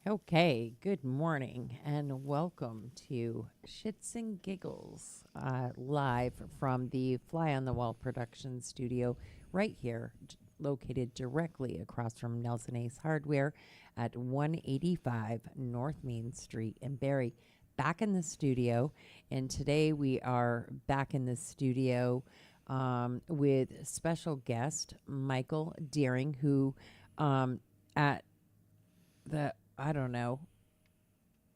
Okay, good morning and welcome to Shits and Giggles, live from the Fly on the Wall production studio right here, located directly across from Nelson Ace Hardware at 185 North Main Street in Barrie. Back in the studio, and today we are back in the studio with special guest Michael Deering, who at the I don't know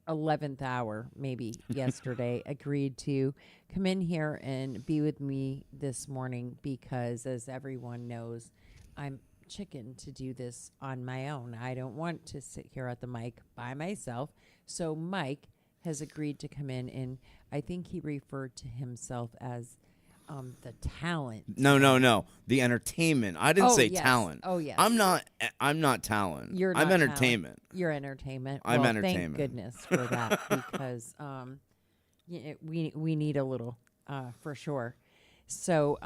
11th hour maybe yesterday agreed to come in here and be with me this morning because, as everyone knows, I'm chicken to do this on my own. I don't want to sit here at the mic by myself. So Mike has agreed to come in, and I think he referred to himself as the talent. No. The entertainment. I didn't say yes. talent. Oh, yes. I'm not talent. You're I'm not entertainment. talent. You're entertainment. I'm Well, entertainment. Thank goodness for that because we need a little for sure. So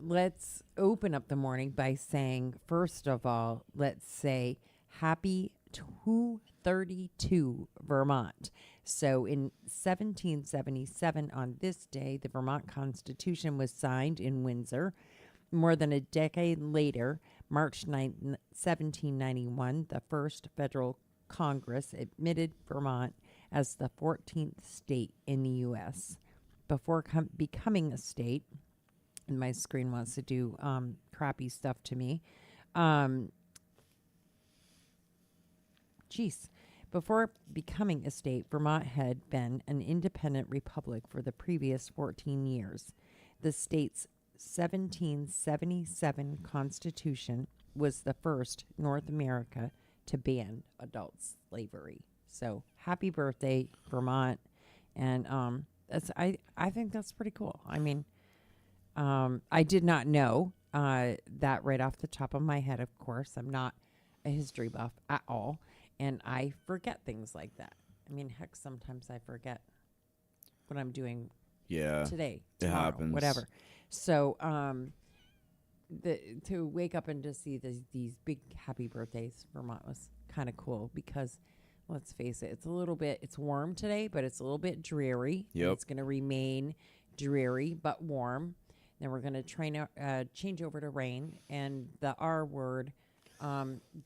let's open up the morning by saying, first of all, let's say happy 232 Vermont. So in 1777, on this day, the Vermont Constitution was signed in Windsor. More than a decade later, March 9th, 1791, the first federal Congress admitted Vermont as the 14th state in the U.S. Before becoming a state, and my screen wants to do crappy stuff to me. Before becoming a state, Vermont had been an independent republic for the previous 14 years. The state's 1777 Constitution was the first North America to ban adult slavery. So happy birthday, Vermont. And I think that's pretty cool. I mean, I did not know that right off the top of my head, of course. I'm not a history buff at all. And I forget things like that. I mean, heck, sometimes I forget what I'm doing today, tomorrow, it happens. Whatever. So to wake up and to see these big happy birthdays, Vermont was kind of cool because, let's face it, it's warm today, but it's a little bit dreary. Yep. It's going to remain dreary but warm. Then we're going to change over to rain, and the R word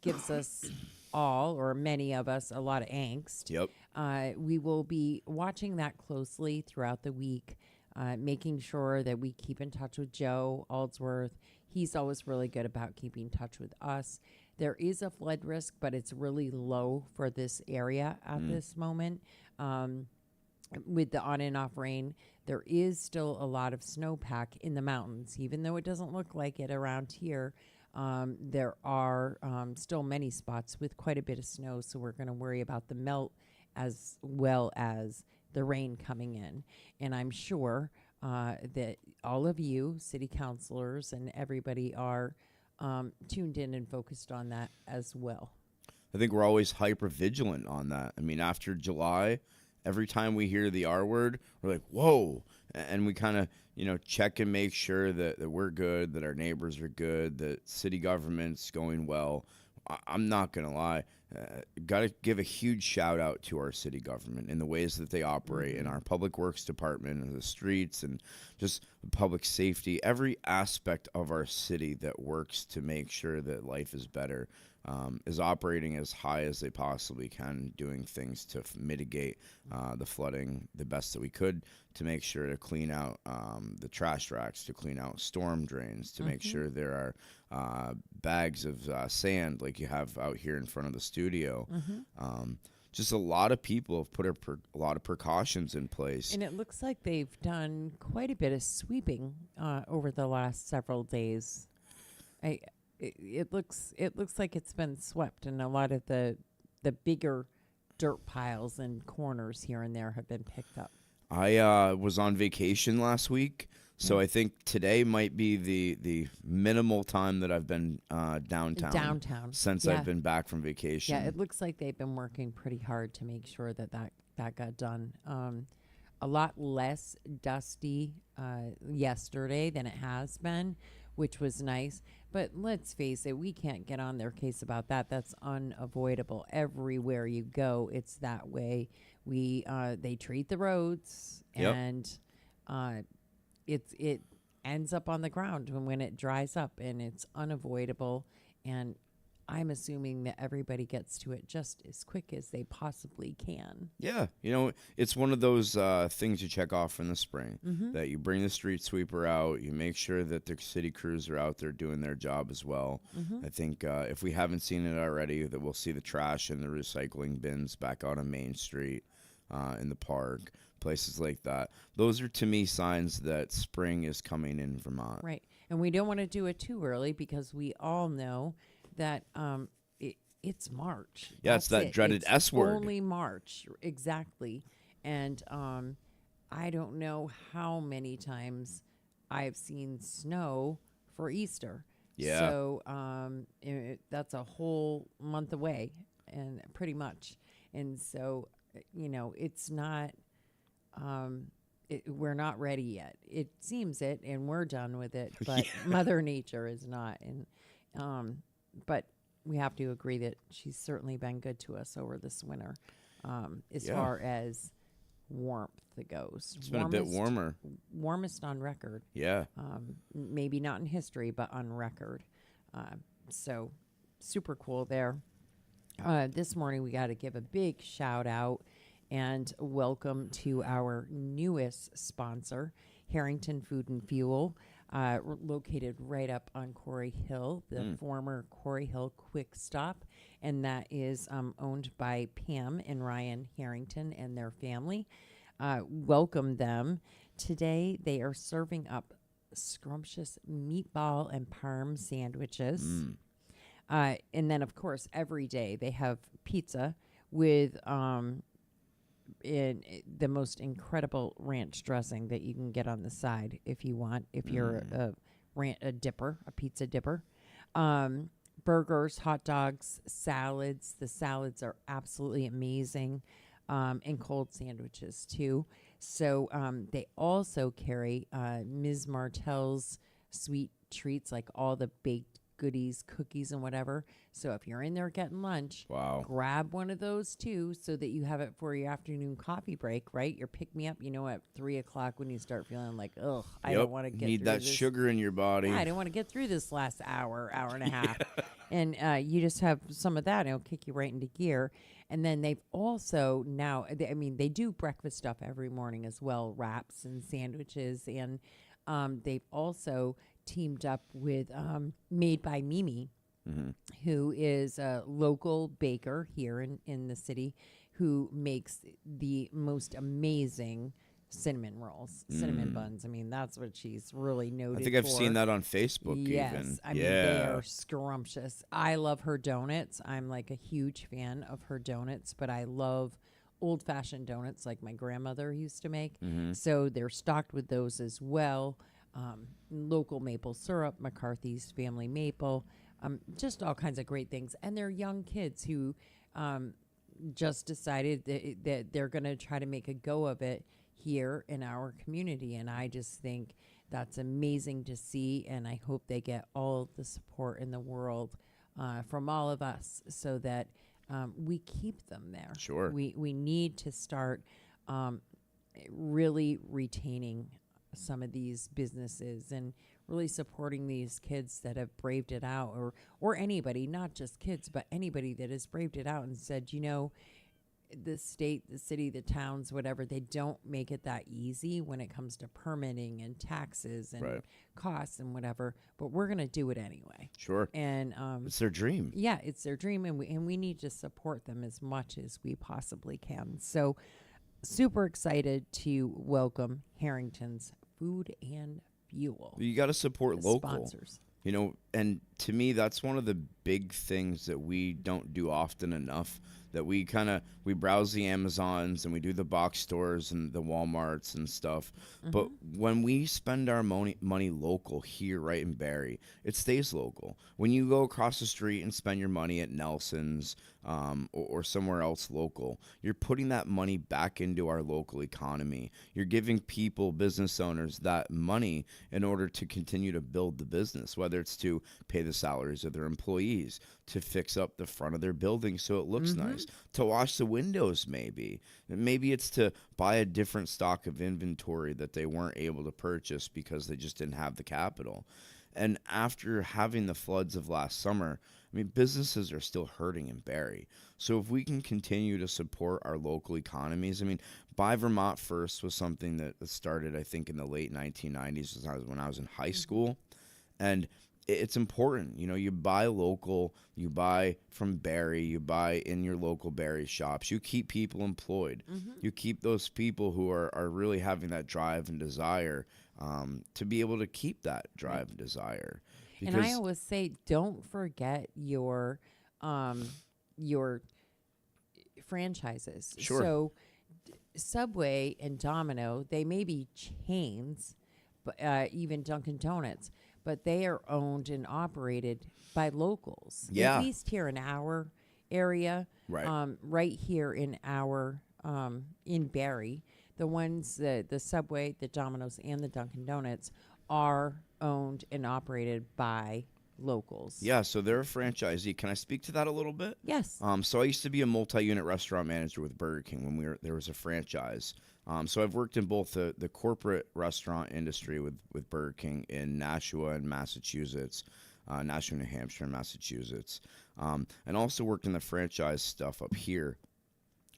gives us all, or many of us, a lot of angst. Yep. We will be watching that closely throughout the week, making sure that we keep in touch with Joe Aldsworth. He's always really good about keeping in touch with us. There is a flood risk, but it's really low for this area at this moment. With the on and off rain, there is still a lot of snowpack in the mountains, even though it doesn't look like it around here. There are still many spots with quite a bit of snow, so we're going to worry about the melt as well as the rain coming in. And I'm sure that all of you, city councilors, and everybody are tuned in and focused on that as well. I think we're always hyper vigilant on that. I mean, after July, every time we hear the R word, we're like, whoa. And we kind of, check and make sure that we're good, that our neighbors are good, that city government's going well. I'm not going to lie. Got to give a huge shout out to our city government in the ways that they operate in our public works department and the streets and just public safety, every aspect of our city that works to make sure that life is better. Is operating as high as they possibly can, doing things to mitigate the flooding the best that we could, to make sure to clean out the trash racks, to clean out storm drains, to make sure there are bags of sand like you have out here in front of the studio. Just a lot of people have put a lot of precautions in place. And it looks like they've done quite a bit of sweeping over the last several days. It looks like it's been swept, and a lot of the bigger dirt piles and corners here and there have been picked up. I was on vacation last week, so I think today might be the minimal time that I've been downtown since I've been back from vacation. Yeah, it looks like they've been working pretty hard to make sure that got done. A lot less dusty yesterday than it has been. which was nice. But let's face it, we can't get on their case about that. That's unavoidable. Everywhere you go, it's that way. They treat the roads, Yep. and it ends up on the ground when it dries up, and it's unavoidable. And I'm assuming that everybody gets to it just as quick as they possibly can. Yeah, it's one of those things you check off in the spring, that you bring the street sweeper out, you make sure that the city crews are out there doing their job as well. I think if we haven't seen it already, that we'll see the trash and the recycling bins back out on Main Street, in the park, places like that. Those are, to me, signs that spring is coming in Vermont. Right. And we don't want to do it too early, because we all know that it's March. Yeah, it's That's that dreaded S word. Only March, exactly. And I don't know how many times I've seen snow for Easter. Yeah. So that's a whole month away, and pretty much. And so, it's not. We're not ready yet. It seems it, and we're done with it. But Mother Nature is not. And but we have to agree that she's certainly been good to us over this winter, as far as warmth goes. It's been a bit warmer. Warmest on record. Yeah. Maybe not in history, but on record. So super cool there. This morning we got to give a big shout out and welcome to our newest sponsor, Harrington Food and Fuel, located right up on Quarry Hill, the former Quarry Hill Quick Stop, and that is owned by Pam and Ryan Harrington and their family. Welcome them. Today they are serving up scrumptious meatball and parm sandwiches. And then, of course, every day they have pizza with in the most incredible ranch dressing that you can get on the side if you want, if you're a pizza dipper. Burgers, hot dogs, salads. The salads are absolutely amazing, and cold sandwiches too. So they also carry Ms. Martell's sweet treats, like all the baked goodies, cookies, and whatever. So if you're in there getting lunch, Wow. grab one of those too, so that you have it for your afternoon coffee break, right? Your pick-me-up, at 3 o'clock when you start feeling like, ugh, I don't want to get need through that this. sugar in your body. Yeah, I don't want to get through this last hour and a half. And you just have some of that, and it'll kick you right into gear. And then they've also now, they do breakfast stuff every morning as well, wraps and sandwiches. And they've also teamed up with Made by Mimi, who is a local baker here in the city, who makes the most amazing cinnamon rolls, cinnamon buns. That's what she's really noted for. I think I've seen that on Facebook even. Yes, they are scrumptious. I love her donuts. I'm like a huge fan of her donuts, but I love old-fashioned donuts like my grandmother used to make. So they're stocked with those as well. Local maple syrup, McCarthy's Family Maple, just all kinds of great things. And they're young kids who just decided that they're going to try to make a go of it here in our community. And I just think that's amazing to see. And I hope they get all the support in the world from all of us, so that we keep them there. Sure. We need to start really retaining some of these businesses and really supporting these kids that have braved it out, or anybody, not just kids, but anybody that has braved it out and said, the state, the city, the towns, whatever, they don't make it that easy when it comes to permitting and taxes and costs and whatever, but we're going to do it anyway. Sure. And it's their dream. Yeah, it's their dream, and we need to support them as much as we possibly can. So super excited to welcome Harrington's Food and Fuel. You got to support local. Sponsors. And to me, that's one of the big things that we don't do often enough. That we browse the Amazons and we do the box stores and the Walmarts and stuff. But when we spend our money local here, right in Barrie, it stays local. When you go across the street and spend your money at Nelson's or somewhere else local, you're putting that money back into our local economy. You're giving people, business owners, that money in order to continue to build the business, whether it's to pay the salaries of their employees, to fix up the front of their building so it looks nice, to wash the windows maybe. Maybe it's to buy a different stock of inventory that they weren't able to purchase because they just didn't have the capital. And after having the floods of last summer, I mean, businesses are still hurting in Barrie. So if we can continue to support our local economies, I mean, Buy Vermont First was something that started, I think, in the late 1990s when I was in high school. And it's important. You know, you buy local, you buy from Barrie, you buy in your local Barrie shops. You keep people employed. You keep those people who are really having that drive and desire to be able to keep that drive and desire. And I always say, don't forget your franchises. Sure. So Subway and Domino, they may be chains, but even Dunkin' Donuts, but they are owned and operated by locals. Yeah. At least here in our area. Right. Right here in our in Barrie, the ones the Subway, the Domino's, and the Dunkin' Donuts are owned and operated by locals. Yeah, so they're a franchisee. Can I speak to that a little bit? Yes. So I used to be a multi-unit restaurant manager with Burger King when there was a franchise. So I've worked in both the corporate restaurant industry with Burger King in Nashua and Massachusetts, Nashua, New Hampshire, and Massachusetts, and also worked in the franchise stuff up here.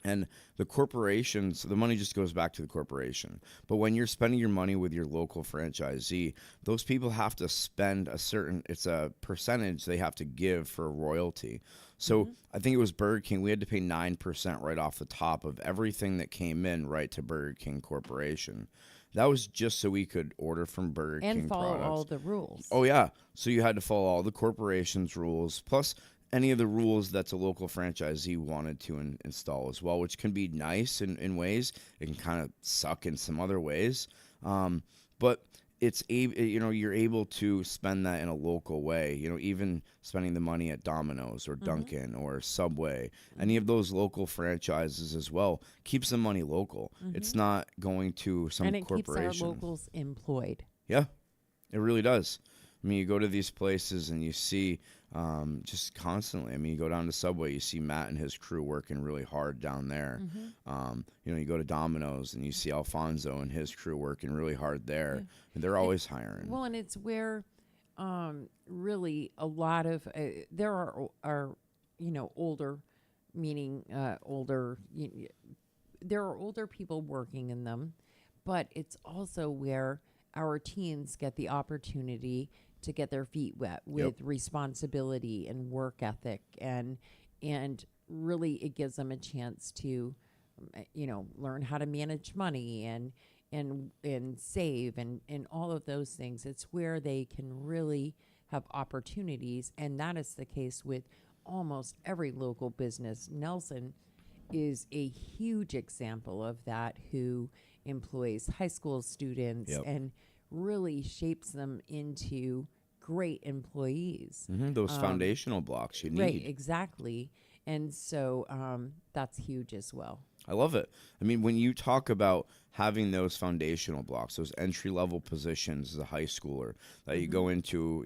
And the corporations, the money just goes back to the corporation. But when you're spending your money with your local franchisee, those people have to spend it's a percentage they have to give for a royalty. So I think it was Burger King. We had to pay 9% right off the top of everything that came in right to Burger King Corporation. That was just so we could order from Burger King And follow products. all the rules. Oh, yeah. So you had to follow all the corporation's rules, plus any of the rules that a local franchisee wanted to install as well, which can be nice in ways. It can kind of suck in some other ways. But you're able to spend that in a local way. You know, even spending the money at Domino's or Dunkin' or Subway, any of those local franchises as well, keeps the money local. It's not going to some and it corporation. keeps our locals employed. Yeah, it really does. I mean, you go to these places and you see just constantly. I mean, you go down to Subway, you see Matt and his crew working really hard down there. You go to Domino's and you see Alfonso and his crew working really hard there. And they're always hiring. Well, and it's where really a lot of there are older, meaning older. There are older people working in them, but it's also where our teens get the opportunity to get their feet wet with responsibility and work ethic, and really it gives them a chance to learn how to manage money and save and all of those things. It's where they can really have opportunities, and that is the case with almost every local business. Nelson is a huge example of that, who employs high school students and really shapes them into great employees. Those foundational blocks you need. Right, exactly. And so that's huge as well. I love it. I mean, when you talk about having those foundational blocks, those entry-level positions as a high schooler that you go into,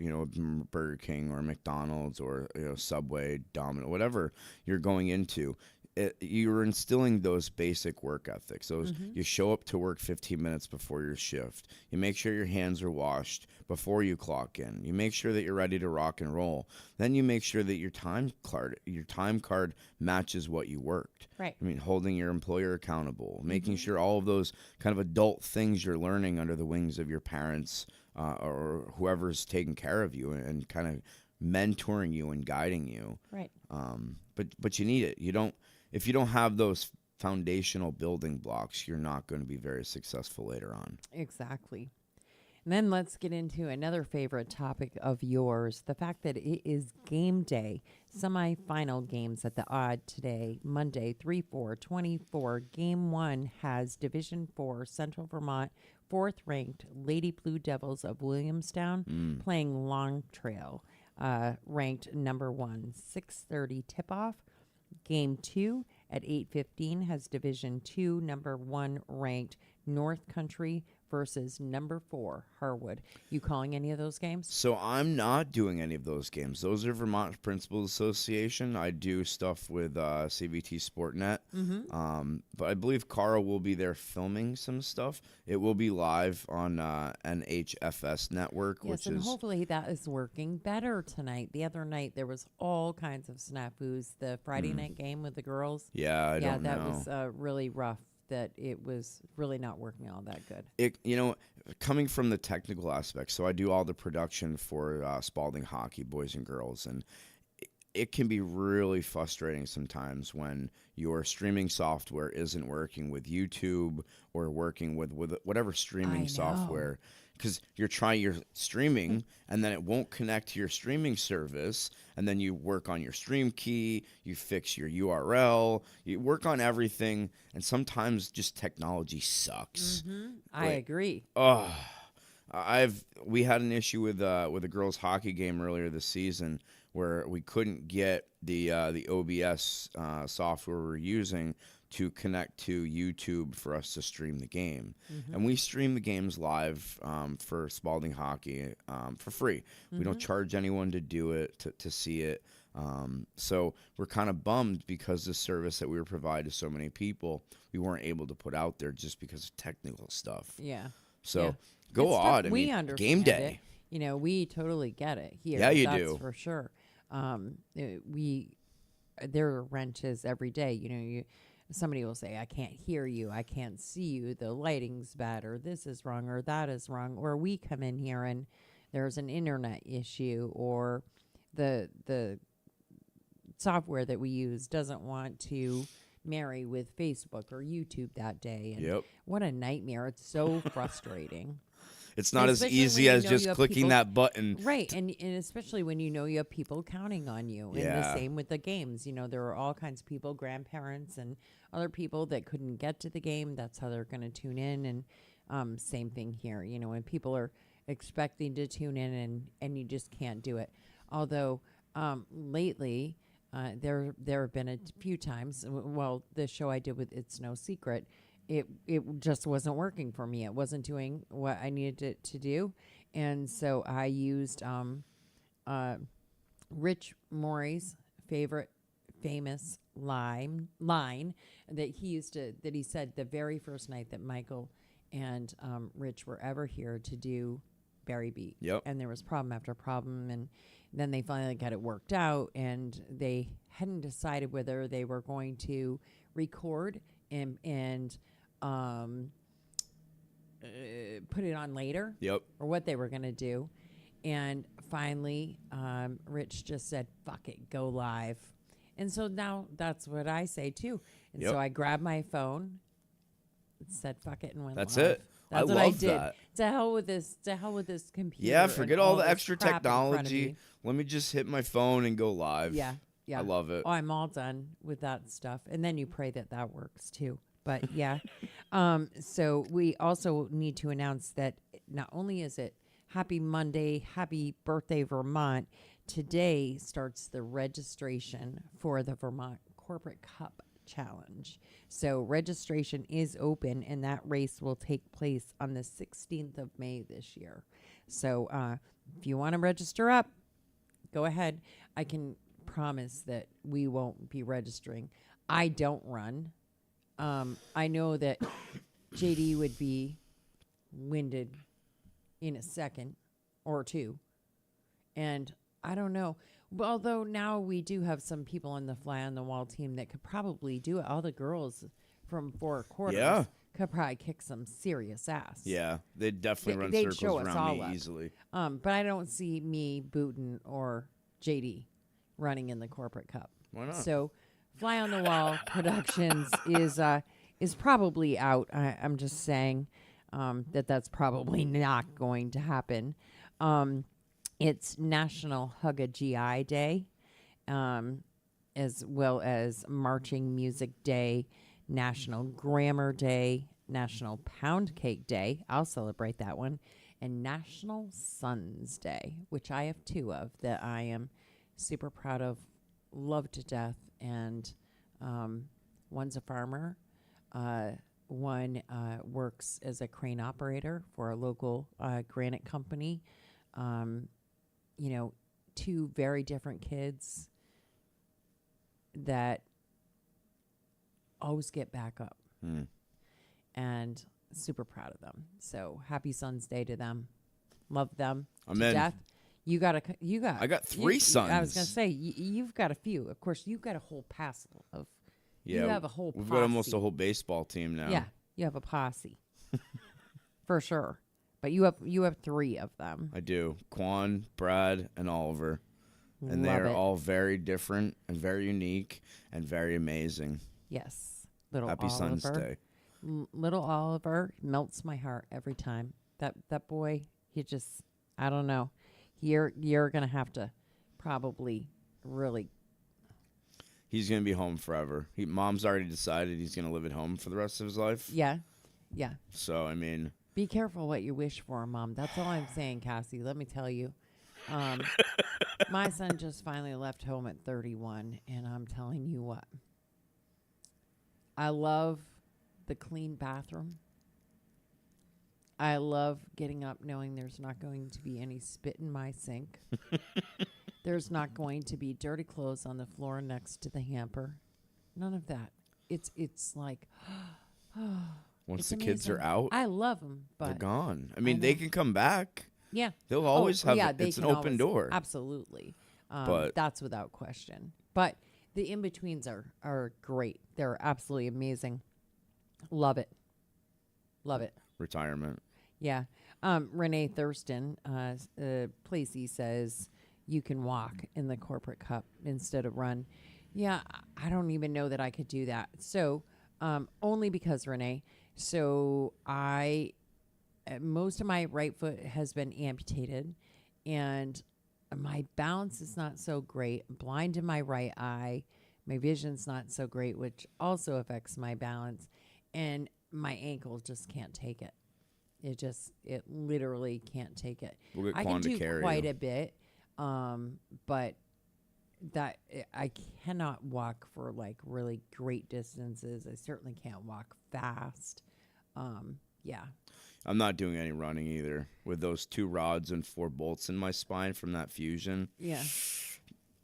Burger King or McDonald's or Subway, Domino, whatever you're going into, you're instilling those basic work ethics. You show up to work 15 minutes before your shift. You make sure your hands are washed before you clock in. You make sure that you're ready to rock and roll. Then you make sure that your time card matches what you worked. Right. I mean, holding your employer accountable, making sure all of those kind of adult things you're learning under the wings of your parents or whoever's taking care of you and kind of mentoring you and guiding you. Right. But you need it. If you don't have those foundational building blocks, you're not going to be very successful later on. Exactly. And then let's get into another favorite topic of yours, the fact that it is game day. Semifinal games at the Odd today, Monday, 3/4/24. Game 1 has Division 4 Central Vermont, 4th-ranked Lady Blue Devils of Williamstown playing Long Trail, ranked number 1. 6:30 tip-off. Game 2 at 8:15 has Division 2 number 1 ranked North Country versus number 4 Harwood. You calling any of those games? So I'm not doing any of those games. Those are Vermont Principals Association. I do stuff with CVT Sportnet. But I believe Carl will be there filming some stuff. It will be live on NHFS Network, Yes, which and is hopefully that is working better tonight. The other night there was all kinds of snafus. The Friday night game with the girls. I don't that know. was really rough. That it was really not working all that good. Coming from the technical aspect, so I do all the production for Spalding Hockey, boys and girls, and it can be really frustrating sometimes when your streaming software isn't working with YouTube or working with whatever I streaming know. software, because you're streaming and then it won't connect to your streaming service, and then you work on your stream key, you fix your URL, you work on everything, and sometimes just technology sucks. I agree. We had an issue with a girls' hockey game earlier this season where we couldn't get the OBS software we're using to connect to YouTube for us to stream the game. And we stream the games live for Spalding Hockey for free. We don't charge anyone to do it, to see it. So we're kind of bummed because the service that we were provided to so many people, we weren't able to put out there just because of technical stuff. Yeah. So Yeah. go It's tough. Odd. We game understand day. it. We totally get it here. Yeah, you that's do. for sure. There are wrenches every day. Somebody will say, I can't hear you, I can't see you, the lighting's bad, or this is wrong, or that is wrong. Or we come in here and there's an internet issue, or the software that we use doesn't want to marry with Facebook or YouTube that day. And what a nightmare. It's so frustrating. It's not as Especially easy when you as know just you have clicking people- that button. Right, and especially when you know you have people counting on you. And the Yeah. same with the games. There are all kinds of people, grandparents and other people that couldn't get to the game. That's how they're going to tune in. And same thing here. When people are expecting to tune in and you just can't do it. Although lately there have been a few times. Well, the show I did with It's No Secret, it just wasn't working for me. It wasn't doing what I needed it to do. And so I used Rich Morey's famous line that he said the very first night that Michael and Rich were ever here to do Barry Beat. Yep. And there was problem after problem, and then they finally got it worked out, and they hadn't decided whether they were going to record and put it on later. Yep. Or what they were going to do. And finally, Rich just said, fuck it, go live. And so now that's what I say too. And so I grabbed my phone, said fuck it, and went That's live. it. That's what love I did. that. To hell with this computer. Yeah, and forget all the this extra crap in front of technology. me. Let me just hit my phone and go live. Yeah. I love it. Oh, I'm all done with that stuff. And then you pray that works too. But yeah. So we also need to announce that not only is it Happy Monday, happy birthday, Vermont, today starts the registration for the Vermont Corporate Cup Challenge. So registration is open, and that race will take place on the 16th of May this year. So if you want to register up, go ahead. I can promise that we won't be registering. I don't run. I know that JD would be winded in a second or two. And I don't know. Although now we do have some people on the Fly on the Wall team that could probably do it. All the girls from 4 quarters could probably kick some serious ass. Yeah, they'd definitely They'd run show circles us around all me up. easily. But I don't see me, Booten, or JD running in the Corporate Cup. Why not? So Fly on the Wall Productions is probably out. I'm just saying. that's probably not going to happen. It's National Hug a GI Day, as well as Marching Music Day, National Grammar Day, National Pound Cake Day. I'll celebrate that one. And National Sons Day, which I have 2 of that I am super proud of, love to death. And one's a farmer. One works as a crane operator for a local granite company. 2 very different kids that always get back up. And super proud of them. So happy Sons Day to them. Love them to death. I got 3 sons. I was going to say, you've got a few. Of course, you've got a whole pass of. Yeah, you have a whole posse. We've got almost a whole baseball team now. Yeah, you have a posse. For sure. But you have 3 of them. I do. Quan, Brad, and Oliver. And Love they're it. all very different and very unique and very amazing. Yes. Little Happy Oliver. Sons Day. Little Oliver melts my heart every time. That boy, he just, I don't know. You're going to have to probably really. He's going to be home forever. Mom's already decided he's going to live at home for the rest of his life. Yeah. Yeah. So, I mean. Be careful what you wish for, Mom. That's all I'm saying, Cassie. Let me tell you. My son just finally left home at 31, and I'm telling you what. I love the clean bathroom. I love getting up knowing there's not going to be any spit in my sink. There's not going to be dirty clothes on the floor next to the hamper. None of that. It's like, once it's the kids are amazing. out, I love them, but they're gone. I mean, they can come back. Yeah. They'll always have, they it's an can open always, door. Absolutely. But that's without question. But the in-betweens are great. They're absolutely amazing. Love it. Love it. Retirement. Yeah. Renee Thurston, Placey says you can walk in the corporate cup instead of run. Yeah, I don't even know that I could do that. So only because, Renee, so most of my right foot has been amputated, and my balance is not so great. I'm blind in my right eye. My vision's not so great, which also affects my balance. And my ankle just can't take it. It literally can't take it. We'll get I Quan can to do carry quite you. a bit, but that I cannot walk for like really great distances. I certainly can't walk fast. Yeah. I'm not doing any running either with those 2 rods and 4 bolts in my spine from that fusion. Yeah.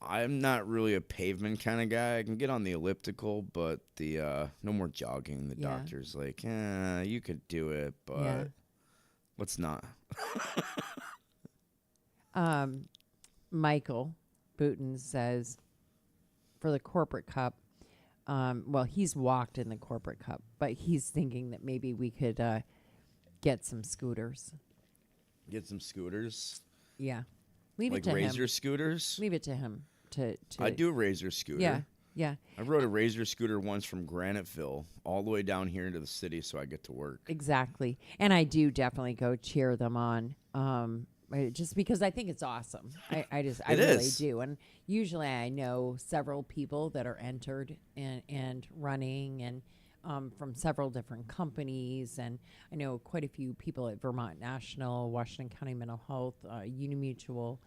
I'm not really a pavement kind of guy. I can get on the elliptical, but the no more jogging. The Yeah. doctor's like, you could do it, but Yeah. let's not. Michael Booten says for the corporate cup, well, he's walked in the corporate cup, but he's thinking that maybe we could get some scooters. Get some scooters. Yeah. Leave Like it to Razor him. scooters. Leave it to him to I do a Razor scooter. Yeah. Yeah. I rode a Razor scooter once from Graniteville all the way down here into the city so I get to work. Exactly. And I do definitely go cheer them on. Just because I think it's awesome. I really do. And usually I know several people that are entered and running and from several different companies. And I know quite a few people at Vermont National, Washington County Mental Health, Unimutual.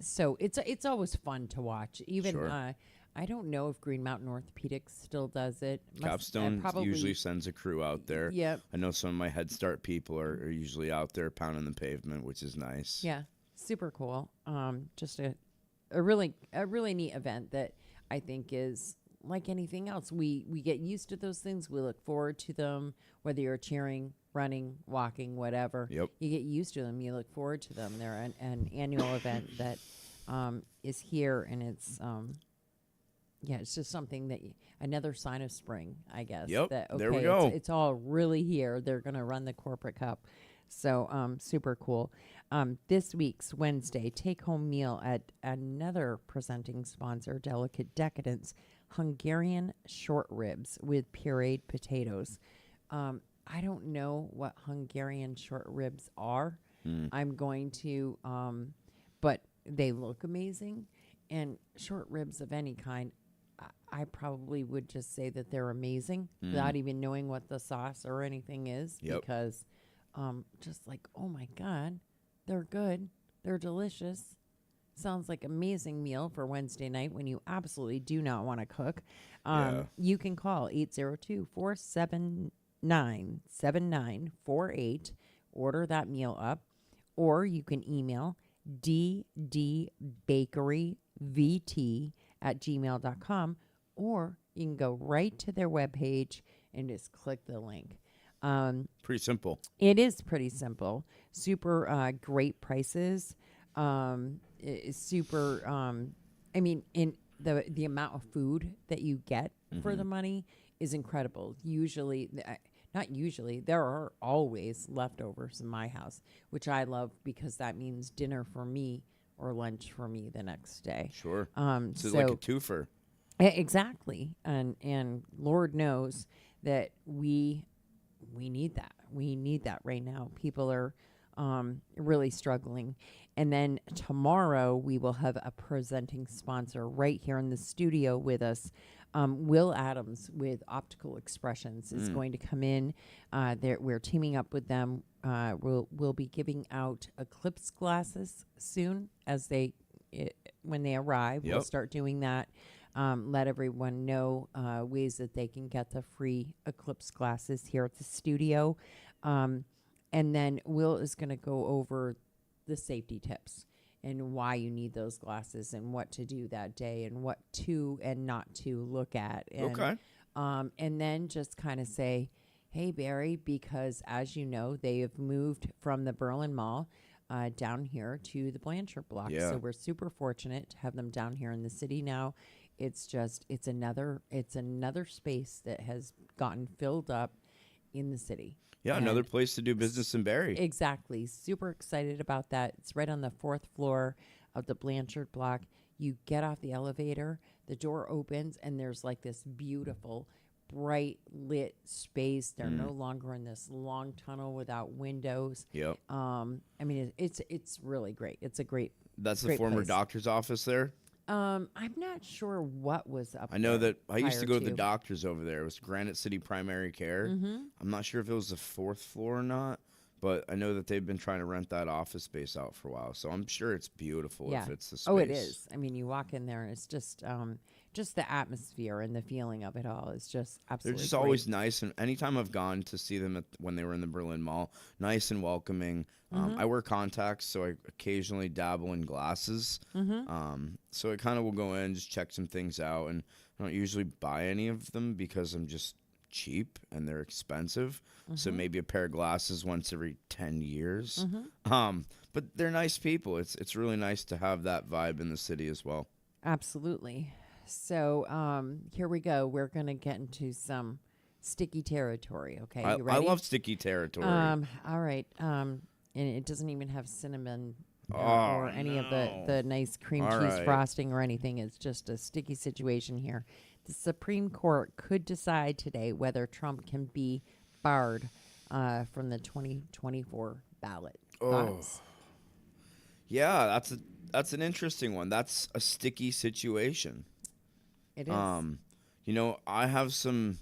So it's always fun to watch. Even Sure. I don't know if Green Mountain Orthopedics still does it. Capstone usually sends a crew out there. Yep. I know some of my Head Start people are usually out there pounding the pavement, which is nice. Yeah, super cool. Just a really neat event that I think is like anything else. We get used to those things. We look forward to them, whether you're cheering, running, walking, whatever. Yep. You get used to them. You look forward to them. They're an annual event that is here, and it's it's just something that another sign of spring, I guess. Yep, That, there we okay, go. It's all really here. They're going to run the corporate cup. So super cool. This week's Wednesday take-home meal at another presenting sponsor, Delicate Decadence, Hungarian short ribs with pureed potatoes. I don't know what Hungarian short ribs are. Mm. I'm going to, but they look amazing. And short ribs of any kind, I probably would just say that they're amazing without even knowing what the sauce or anything is. Yep. Because just like, oh my God, they're good. They're delicious. Sounds like amazing meal for Wednesday night when you absolutely do not want to cook. Yeah. You can call 802-479-7948. Order that meal up. Or you can email ddbakeryvt@gmail.com, or you can go right to their webpage and just click the link. Pretty simple. It is pretty simple. Super great prices. Super. I mean, in the amount of food that you get for the money is incredible. Usually, not usually, there are always leftovers in my house, which I love because that means dinner for me or lunch for me the next day. Sure. So like a twofer. Exactly, and Lord knows that we need that. We need that right now. People are really struggling. And then tomorrow we will have a presenting sponsor right here in the studio with us. Will Adams with Optical Expressions is going to come in. We're teaming up with them. We'll be giving out Eclipse glasses soon when they arrive. Yep. We'll start doing that. Let everyone know ways that they can get the free Eclipse glasses here at the studio. And then Will is going to go over the safety tips and why you need those glasses and what to do that day and what to and not to look at. And, Okay. And then just kind of say, hey, Barry, because as you know, they have moved from the Berlin Mall down here to the Blanchard block. Yeah. So we're super fortunate to have them down here in the city now. It's another space that has gotten filled up in the city. Yeah, And another place to do business in Barrie. Exactly. Super excited about that. It's right on the 4th floor of the Blanchard block. You get off the elevator, the door opens, and there's like this beautiful, bright lit space. They're no longer in this long tunnel without windows. Yep. I mean, it's really great. It's a great. That's the great former place. doctor's office there. I'm not sure what was up. I know there that I used to go prior to the doctors over there. It was Granite City Primary Care. I'm not sure if it was the 4th floor or not, but I know that they've been trying to rent that office space out for a while. So I'm sure it's beautiful Yeah. if it's the space. Oh, it is. I mean, you walk in there and it's just the atmosphere and the feeling of it all is just They're absolutely just great. always nice. And anytime I've gone to see them when they were in the Berlin Mall, nice and welcoming. I wear contacts, so I occasionally dabble in glasses. So I kind of will go in, just check some things out. And I don't usually buy any of them because I'm just cheap and they're expensive. So maybe a pair of glasses once every 10 years. But they're nice people. It's really nice to have that vibe in the city as well. Absolutely. So here we go. We're going to get into some sticky territory. Okay, you I ready? love sticky territory. All right. And it doesn't even have cinnamon or, Oh, or any of no. the nice cream All cheese right. frosting or anything. It's just a sticky situation here. The Supreme Court could decide today whether Trump can be barred from the 2024 ballot. Thoughts? Yeah, that's an interesting one. That's a sticky situation. It is. I have some.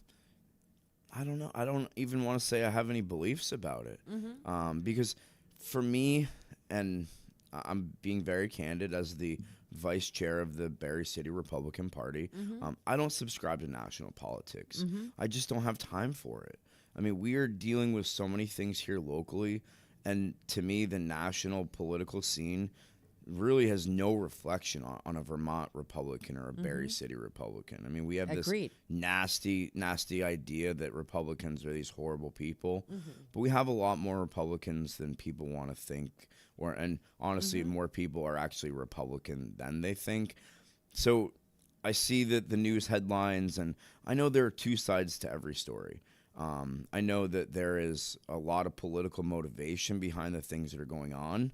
I don't know. I don't even want to say I have any beliefs about it. Because for me, and I'm being very candid as the vice chair of the Barrie City Republican Party, I don't subscribe to national politics. I just don't have time for it. I mean, we are dealing with so many things here locally, and to me, the national political scene really has no reflection on a Vermont Republican or a Barrie City Republican. I mean, we have Agreed. this nasty idea that Republicans are these horrible people, but we have a lot more Republicans than people want to think, and honestly, more people are actually Republican than they think. So I see that the news headlines, and I know there are two sides to every story. I know that there is a lot of political motivation behind the things that are going on.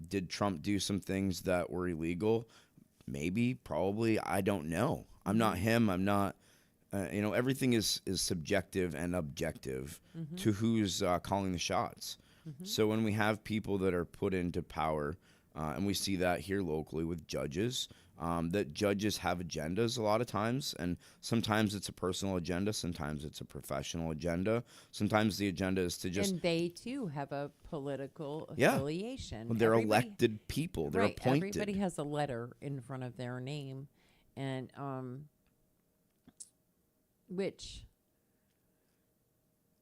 Did Trump do some things that were illegal? Maybe, probably. I don't know. I'm not him. I'm not Everything is subjective and objective to who's calling the shots. So when we have people that are put into power, and we see that here locally with judges, that judges have agendas a lot of times, and sometimes it's a personal agenda, sometimes it's a professional agenda, sometimes the agenda is to just And they too have a political yeah, affiliation. well, they're Everybody- elected people, they're right. appointed. Everybody has a letter in front of their name, and which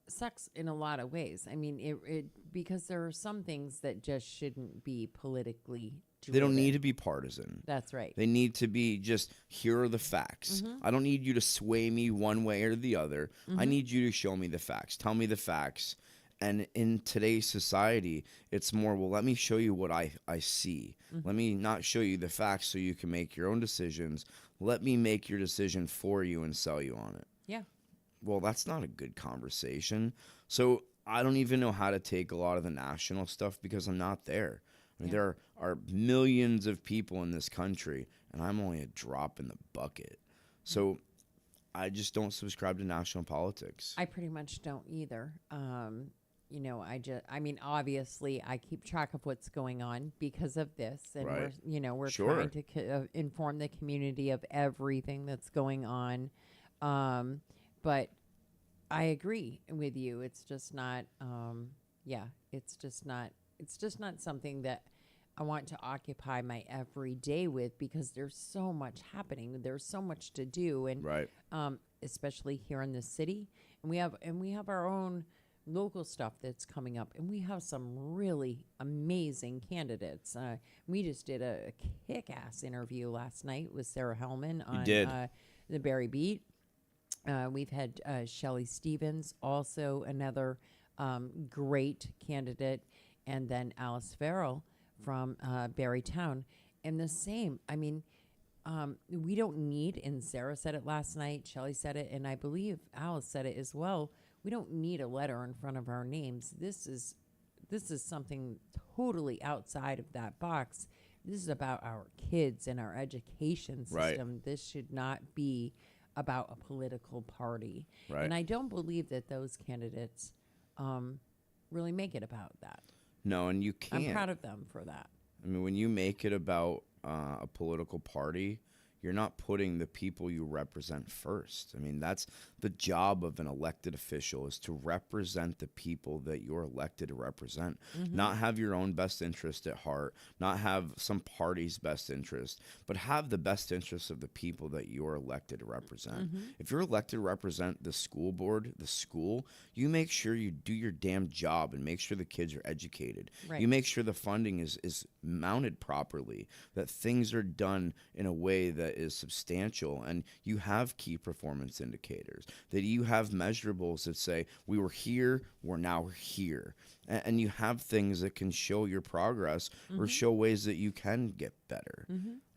sucks in a lot of ways. I mean, it because there are some things that just shouldn't be politically driven. They don't need to be partisan. That's right. They need to be just, here are the facts. I don't need you to sway me one way or the other. I need you to show me the facts. Tell me the facts. And in today's society, it's more, well, let me show you what I see. Let me not show you the facts so you can make your own decisions. Let me make your decision for you and sell you on it. Yeah. Well, that's not a good conversation. So I don't even know how to take a lot of the national stuff because I'm not there. I mean, there are millions of people in this country, and I'm only a drop in the bucket. So I just don't subscribe to national politics. I pretty much don't either. I mean, obviously, I keep track of what's going on because of this, and Right. we're Sure. trying to inform the community of everything that's going on. But I agree with you. It's just not. It's just not. It's just not something that I want to occupy my every day with because there's so much happening. There's so much to do, and Right. especially here in the city, and we have our own local stuff that's coming up, and we have some really amazing candidates. We just did a kick-ass interview last night with Sarah Hellman on did. the Barry Beat. We've had Shelley Stevens, also another great candidate, and then Alice Farrell from Barrytown. And the same, I mean, we don't need, and Sarah said it last night, Shelley said it, and I believe Alice said it as well, we don't need a letter in front of our names. This is something totally outside of that box. This is about our kids and our education system. Right. This should not be about a political party. Right. And I don't believe that those candidates really make it about that. No, and you can't. I'm proud of them for that. I mean, when you make it about a political party, you're not putting the people you represent first. I mean, that's the job of an elected official, is to represent the people that you're elected to represent, not have your own best interest at heart, not have some party's best interest, but have the best interest of the people that you're elected to represent. If you're elected to represent the school board, the school, you make sure you do your damn job and make sure the kids are educated. Right. You make sure the funding is mounted properly, that things are done in a way that is substantial, and you have key performance indicators, that you have measurables that say, we were here, we're now here. And you have things that can show your progress or show ways that you can get better.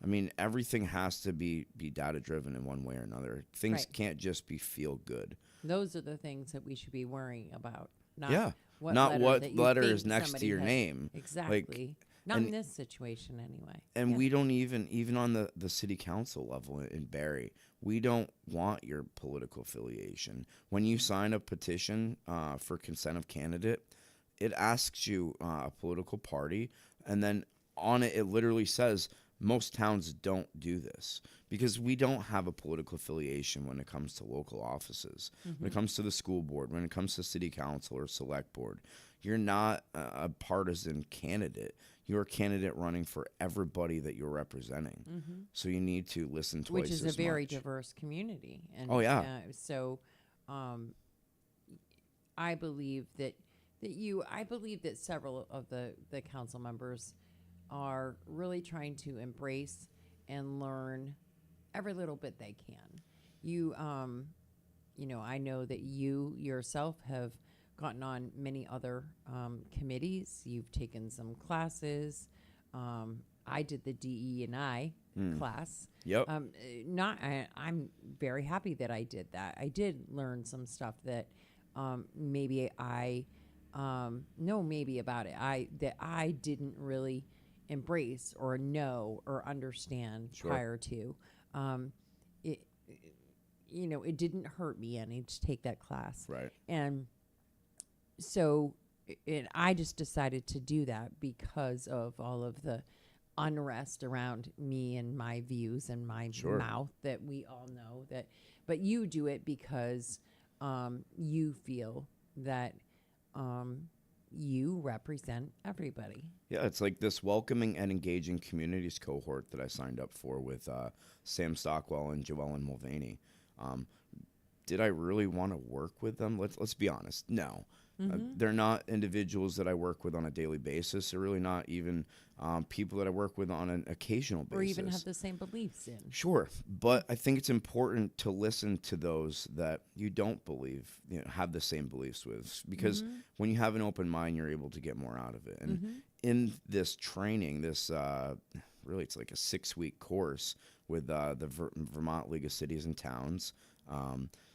I mean, everything has to be data driven in one way or another. Things Right. can't just be feel good. Those are the things that we should be worrying about. Not Yeah. what Not letter what that you letter think is next to somebody your has- name. Exactly. Not and- in this situation anyway. And Yeah. we don't even on the city council level in Barrie, we don't want your political affiliation. When you sign a petition for consent of candidate, it asks you a political party, and then on it, it literally says most towns don't do this because we don't have a political affiliation when it comes to local offices. When it comes to the school board, when it comes to city council or select board, you're not a partisan candidate. You're a candidate running for everybody that you're representing. So you need to listen twice Which is as a very much. diverse community. And, Oh, yeah. I believe that several of the council members are really trying to embrace and learn every little bit they can. I know that you yourself have gotten on many other committees. You've taken some classes. I did the DE&I class. Yep. I'm very happy that I did that. I did learn some stuff that maybe I know maybe about it. that I didn't really embrace or know or understand Sure. prior to. it didn't hurt me any to take that class. Right. And so and I just decided to do that because of all of the unrest around me and my views and my Sure. mouth that we all know that. But you do it because you feel that you represent everybody. Yeah, it's like this welcoming and engaging communities cohort that I signed up for with Sam Stockwell and Joellen Mulvaney. Um, did I really want to work with them? Let's be honest. No, they're not individuals that I work with on a daily basis. They're really not even people that I work with on an occasional basis. Or even have the same beliefs in. Sure, but I think it's important to listen to those that you don't believe, have the same beliefs with, because when you have an open mind, you're able to get more out of it. And in this training, this really it's like a 6-week course with the Vermont League of Cities and Towns.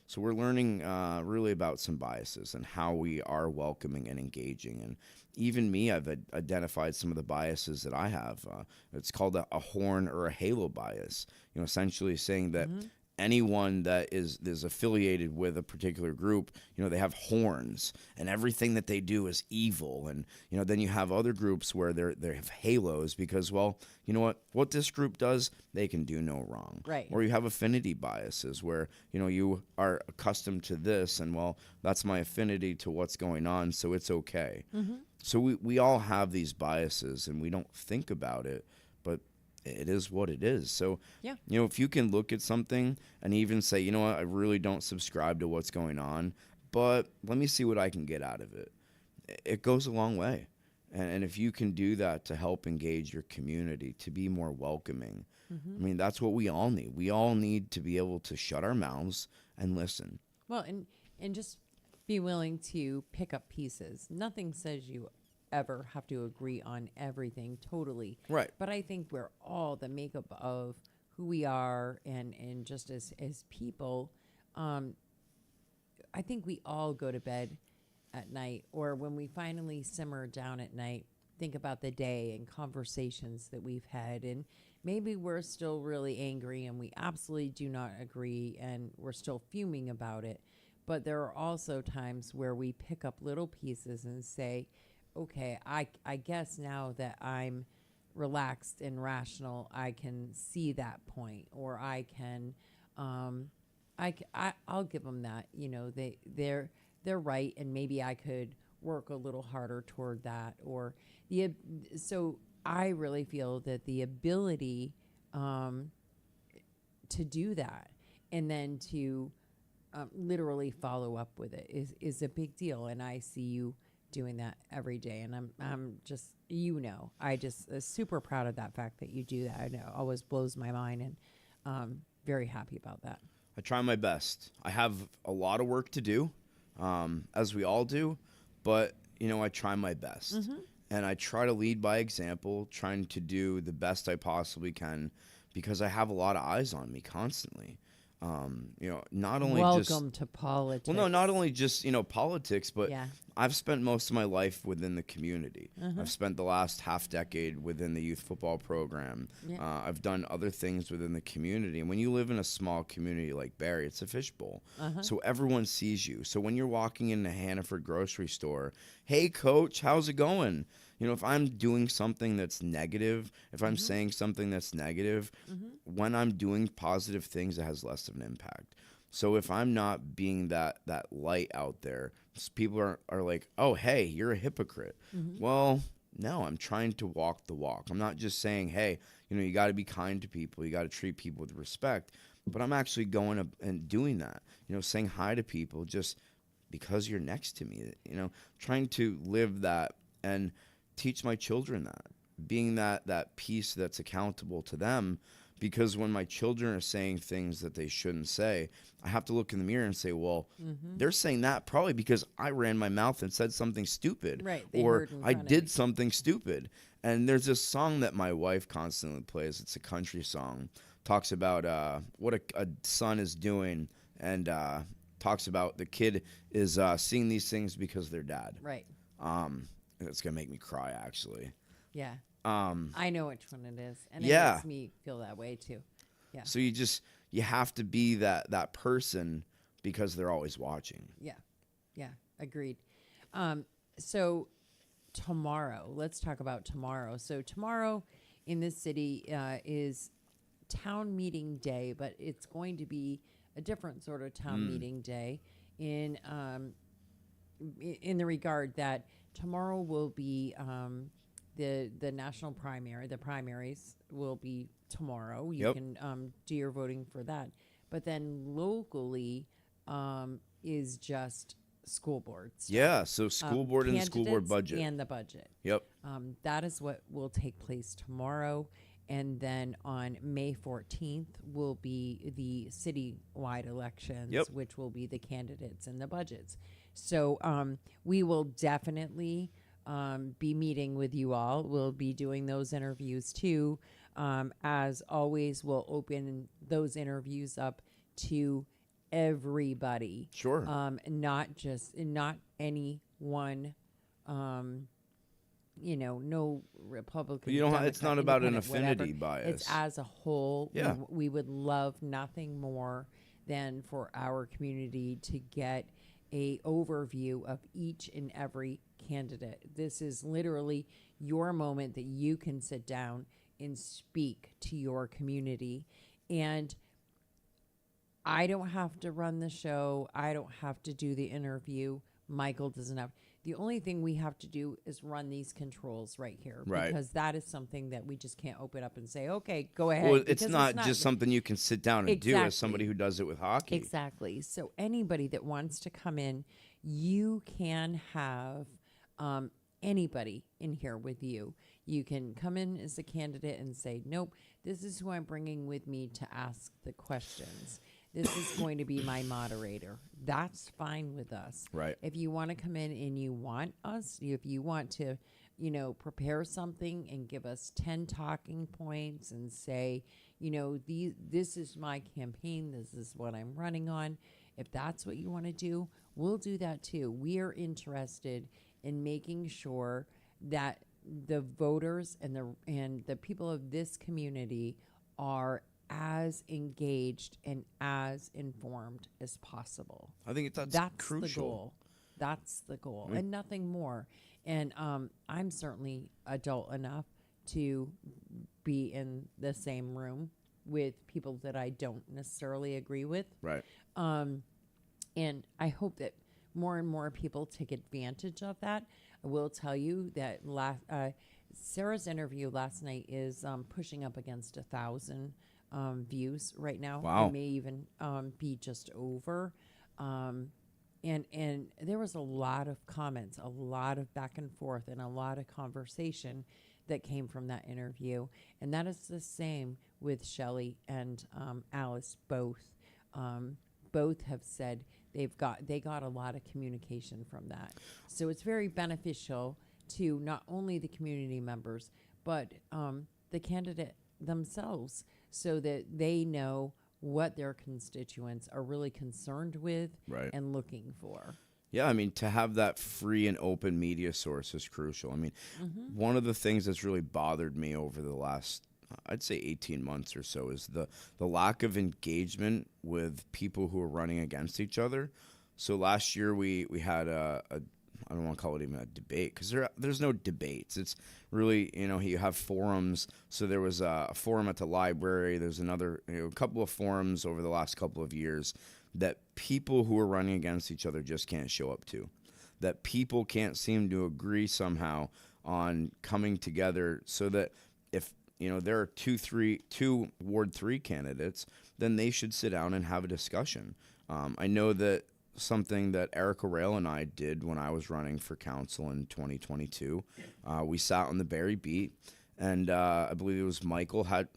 So we're learning really about some biases and how we are welcoming and engaging. And even me, I've identified some of the biases that I have. It's called a horn or a halo bias. Essentially saying that anyone that is affiliated with a particular group, they have horns and everything that they do is evil. And, then you have other groups where they have halos because, well, you know what this group does, they can do no wrong. Right. Or you have affinity biases where, you are accustomed to this and, well, that's my affinity to what's going on, so it's okay. So we all have these biases and we don't think about it, but it is what it is. So, yeah. If you can look at something and even say, you know what, I really don't subscribe to what's going on, but let me see what I can get out of it. It goes a long way. And if you can do that to help engage your community, to be more welcoming, I mean, that's what we all need. We all need to be able to shut our mouths and listen. Well, and just be willing to pick up pieces. Nothing says you ever have to agree on everything totally. Right. But I think we're all the makeup of who we are and just as people. I think we all go to bed at night, or when we finally simmer down at night, think about the day and conversations that we've had. And maybe we're still really angry and we absolutely do not agree and we're still fuming about it. But there are also times where we pick up little pieces and say, okay, I guess now that I'm relaxed and rational, I can see that point, or I can, I'll give them that. They're right, and maybe I could work a little harder toward that. Or so I really feel that the ability to do that and then to literally follow up with it is a big deal, and I see you doing that every day, and I'm just I just super proud of that fact that you do that. I know it always blows my mind, and very happy about that. I try my best. I have a lot of work to do, as we all do, but I try my best, and I try to lead by example, trying to do the best I possibly can, because I have a lot of eyes on me constantly. Not only welcome to politics. Well, no, not only just politics, but yeah. I've spent most of my life within the community. I've spent the last half decade within the youth football program. Yeah. I've done other things within the community. And when you live in a small community like Barrie, it's a fishbowl. So everyone sees you. So when you're walking in the Hannaford grocery store, hey, coach, how's it going? If I'm doing something that's negative, if I'm saying something that's negative, when I'm doing positive things, it has less of an impact. So if I'm not being that light out there, people are like, oh, hey, you're a hypocrite. Well, no, I'm trying to walk the walk. I'm not just saying, hey, you got to be kind to people. You got to treat people with respect. But I'm actually going up and doing that, saying hi to people just because you're next to me, trying to live that and teach my children that, being that piece that's accountable to them. Because when my children are saying things that they shouldn't say, I have to look in the mirror and say, well, they're saying that probably because I ran my mouth and said something stupid. Right. Or I did something stupid. And there's this song that my wife constantly plays. It's a country song. Talks about what a son is doing, and talks about the kid is seeing these things because of their dad. Right. It's going to make me cry, actually. Yeah. I know which one it is, and it Yeah. makes me feel that way too. Yeah. So you you have to be that person because they're always watching. Yeah, agreed. So tomorrow, let's talk about tomorrow. So tomorrow in this city is town meeting day, but it's going to be a different sort of town meeting day in the regard that tomorrow will be the national primary. The primaries will be tomorrow. You Yep. can do your voting for that. But then locally is just school board stuff. Yeah, so school board and the school board Candidates budget. and the budget. Yep. That is what will take place tomorrow. And then on May 14th will be the citywide elections, Yep. which will be the candidates and the budgets. So we will definitely be meeting with you all. We'll be doing those interviews too. As always, we'll open those interviews up to everybody. Sure. Not any one, no Republican. You don't. It's Democrat, not about an independent, affinity whatever. bias. It's as a whole. Yeah. We would love nothing more than for our community to get a overview of each and every candidate. This is literally your moment that you can sit down and speak to your community. And I don't have to run the show. I don't have to do the interview. Michael doesn't have. The only thing we have to do is run these controls right here. Right. Because that is something that we just can't open up and say, okay, go ahead. Well, because it's not just something you can sit down and do Exactly. as somebody who does it with hockey. Exactly. So anybody that wants to come in, you can have anybody in here with you. You can come in as a candidate and say, nope, this is who I'm bringing with me to ask the questions. This is going to be my moderator. That's fine with us. Right. If you want to come in and you want us, if you want to, prepare something and give us 10 talking points and say, this is my campaign, this is what I'm running on. If that's what you want to do, we'll do that too. We are interested in making sure that the voters and the people of this community are as engaged and as informed as possible. I think that's crucial. The goal. That's the goal, and nothing more. And I'm certainly adult enough to be in the same room with people that I don't necessarily agree with. Right. And I hope that more and more people take advantage of that. I will tell you that Sarah's interview last night is pushing up against 1,000 views right now. Wow. It may even be just over. And there was a lot of comments, a lot of back and forth, and a lot of conversation that came from that interview. And that is the same with Shelley and Alice both. Both have said they got a lot of communication from that. So it's very beneficial to not only the community members, but the candidate themselves, so that they know what their constituents are really concerned with Right. and looking for. Yeah, I mean, to have that free and open media source is crucial. I mean, one of the things that's really bothered me over the last, I'd say 18 months or so, is the lack of engagement with people who are running against each other. So last year we had a I don't want to call it even a debate, because there's no debates. It's really, you have forums. So there was a forum at the library. There's another, a couple of forums over the last couple of years that people who are running against each other just can't show up to. That people can't seem to agree somehow on coming together, so that if there are two Ward 3 candidates, then they should sit down and have a discussion. I know that something that Erica Rail and I did when I was running for council in 2022. We sat on the Barry beat, and I believe it was Michael had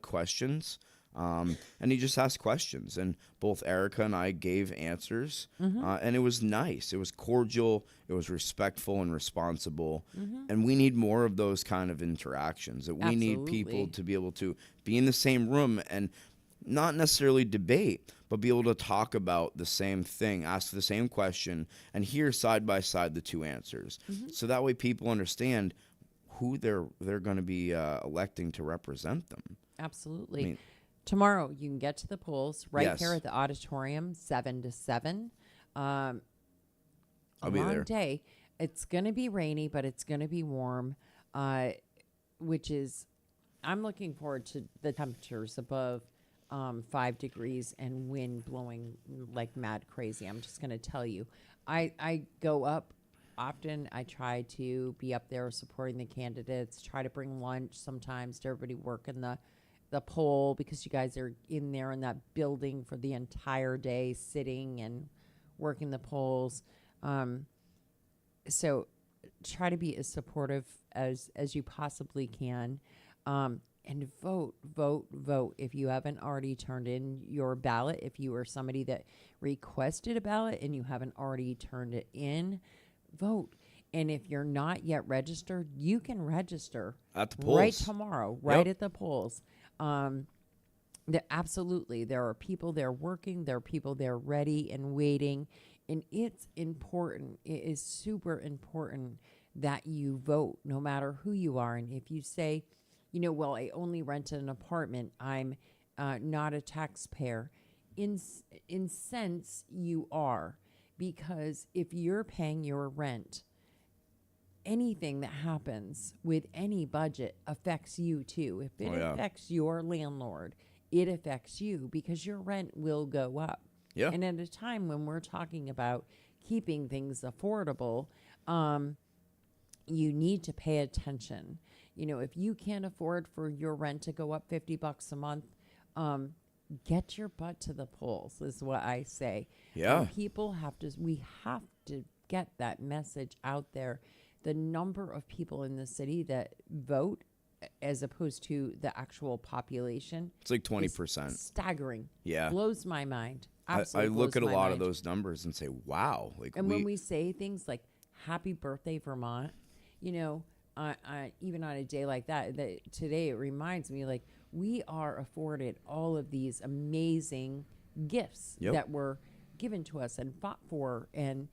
questions, and he just asked questions, and both Erica and I gave answers, and it was nice. It was cordial. It was respectful and responsible, and we need more of those kind of interactions. That we need people to be able to be in the same room and not necessarily debate, but be able to talk about the same thing, ask the same question, and hear side by side the two answers. So that way people understand who they're going to be electing to represent them. Absolutely. I mean, Tomorrow, you can get to the polls right Yes. here at the auditorium, 7 to 7. A I'll be long there. day. It's going to be rainy, but it's going to be warm, which is, I'm looking forward to the temperatures above 5 degrees and wind blowing like mad crazy. I'm just going to tell you. I go up often. I try to be up there supporting the candidates, try to bring lunch sometimes to everybody working the poll, because you guys are in there in that building for the entire day, sitting and working the polls. So try to be as supportive as you possibly can, and vote. If you haven't already turned in your ballot, if you are somebody that requested a ballot and you haven't already turned it in, vote. And if you're not yet registered, you can register At the right polls. tomorrow, right Yep. at the polls. Absolutely, there are people there working. There are people there ready and waiting, and it's important. It is super important that you vote, no matter who you are. And if you say, well, I only rent an apartment, I'm not a taxpayer. In sense, you are, because if you're paying your rent, anything that happens with any budget affects you too. If it affects your landlord, it affects you, because your rent will go up. Yeah. And at a time when we're talking about keeping things affordable, you need to pay attention. If you can't afford for your rent to go up $50 a month, get your butt to the polls, is what I say. Yeah. We have to get that message out there. The number of people in the city that vote as opposed to the actual population, It's like 20%. staggering. Yeah. Blows my mind. I Absolutely look at a blows my lot of mind. those numbers and say, wow. And when we say things like "Happy Birthday, Vermont," even on a day like that, today it reminds me, like, we are afforded all of these amazing gifts Yep. that were given to us and fought for, and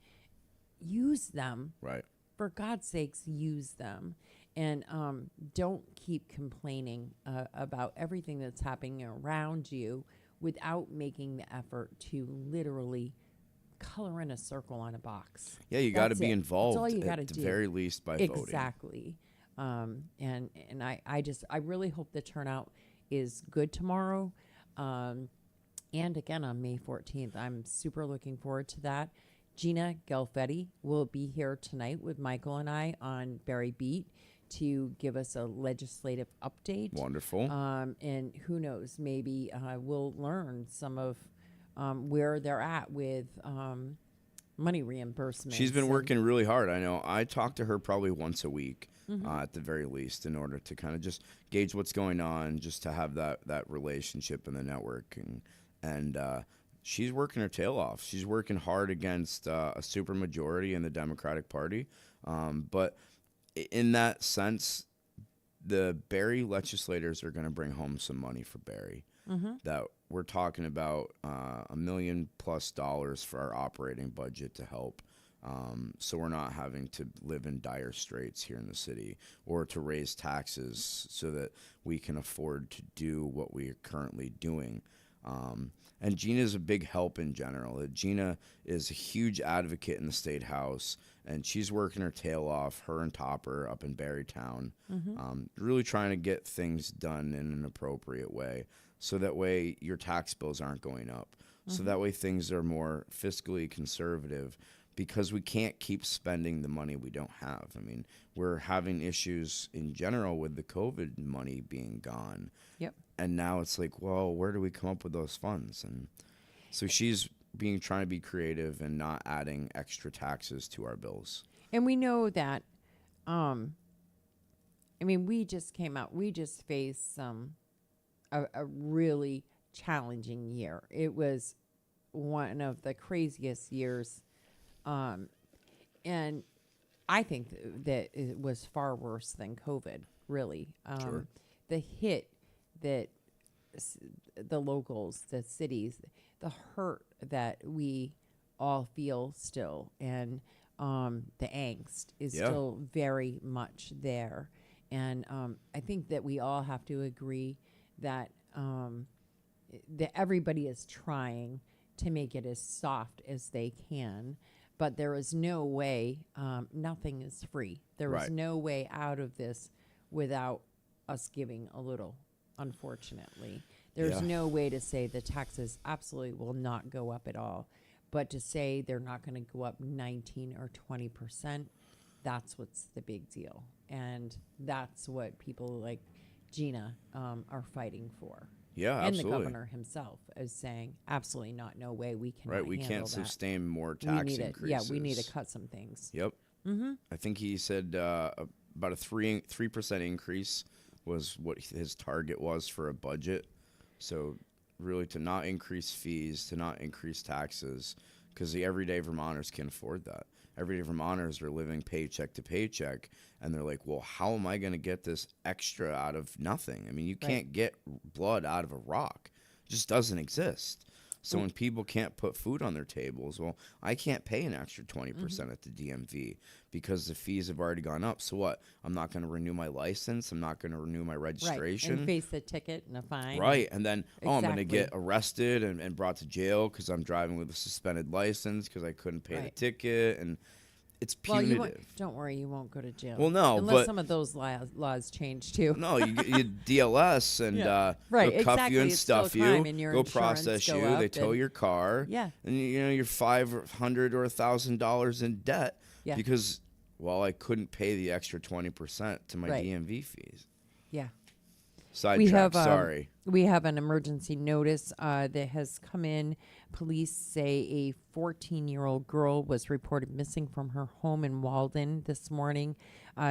use them. Right. For God's sakes, use them. And don't keep complaining about everything that's happening around you without making the effort to literally color in a circle on a box. Yeah, you got to That's be it. involved That's all you got to at the do. very least by voting. Exactly. And I really hope the turnout is good tomorrow. And again on May 14th. I'm super looking forward to that. Gina Gelfetti will be here tonight with Michael and I on Berry Beat to give us a legislative update. Wonderful. And who knows, maybe we'll learn some of where they're at with money reimbursement. She's been working really hard. I know. I talk to her probably once a week at the very least, in order to kind of just gauge what's going on, just to have that relationship and the networking. And she's working her tail off. She's working hard against a supermajority in the Democratic Party. But in that sense, the Barrie legislators are going to bring home some money for Barrie. That we're talking about $1 million+ for our operating budget to help. So we're not having to live in dire straits here in the city, or to raise taxes so that we can afford to do what we are currently doing. And Gina's a big help in general. Gina is a huge advocate in the State House, and she's working her tail off, her and Topper up in Barrytown, really trying to get things done in an appropriate way, so that way your tax bills aren't going up. So that way things are more fiscally conservative, because we can't keep spending the money we don't have. I mean, we're having issues in general with the COVID money being gone. Yep. And now it's like, well, where do we come up with those funds? And so she's trying to be creative and not adding extra taxes to our bills. And we know that, we just faced a really challenging year. It was one of the craziest years. And I think that it was far worse than COVID, really. Sure. The hit that the locals, the cities, the hurt that we all feel still, and the angst is still very much there. And I think that we all have to agree that everybody is trying to make it as soft as they can, but there is no way, nothing is free. There is Right. no way out of this without us giving a little, unfortunately. There's Yeah. no way to say the taxes absolutely will not go up at all. But to say they're not going to go up 19 or 20%, that's what's the big deal. And that's what people like Gina are fighting for. Yeah, And absolutely. the governor himself is saying, absolutely not, no way, we cannot Right, we handle can't that. sustain more We tax need it. increases. Yeah, we need to cut some things. Yep. Mm-hmm. I think he said about a 3% increase was what his target was for a budget. So really, to not increase fees, to not increase taxes, because the everyday Vermonters can't afford that. Everyday Vermonters are living paycheck to paycheck, and they're like, well, how am I going to get this extra out of nothing? I mean, you can't get blood out of a rock. It just doesn't exist. So when people can't put food on their tables, well, I can't pay an extra 20% at the DMV because the fees have already gone up. So what? I'm not going to renew my license. I'm not going to renew my registration. Right, and face the ticket and a fine. Right, and then, I'm going to get Exactly. arrested and brought to jail because I'm driving with a suspended license because I couldn't pay the Right. ticket, and it's Well, punitive. you won't, don't worry, you won't go to jail. Well, no, unless but- some of those laws change too. No, you DLS and Right, they'll cuff exactly. you and It's still a stuff you, crime and your go insurance process go you, up they tow and- your car, Yeah. and you're $500 or $1,000 in debt Yeah. because I couldn't pay the extra 20% to my Right. DMV fees. Yeah. Sidetrack, sorry. We have an emergency notice that has come in. Police say a 14-year-old girl was reported missing from her home in Walden this morning.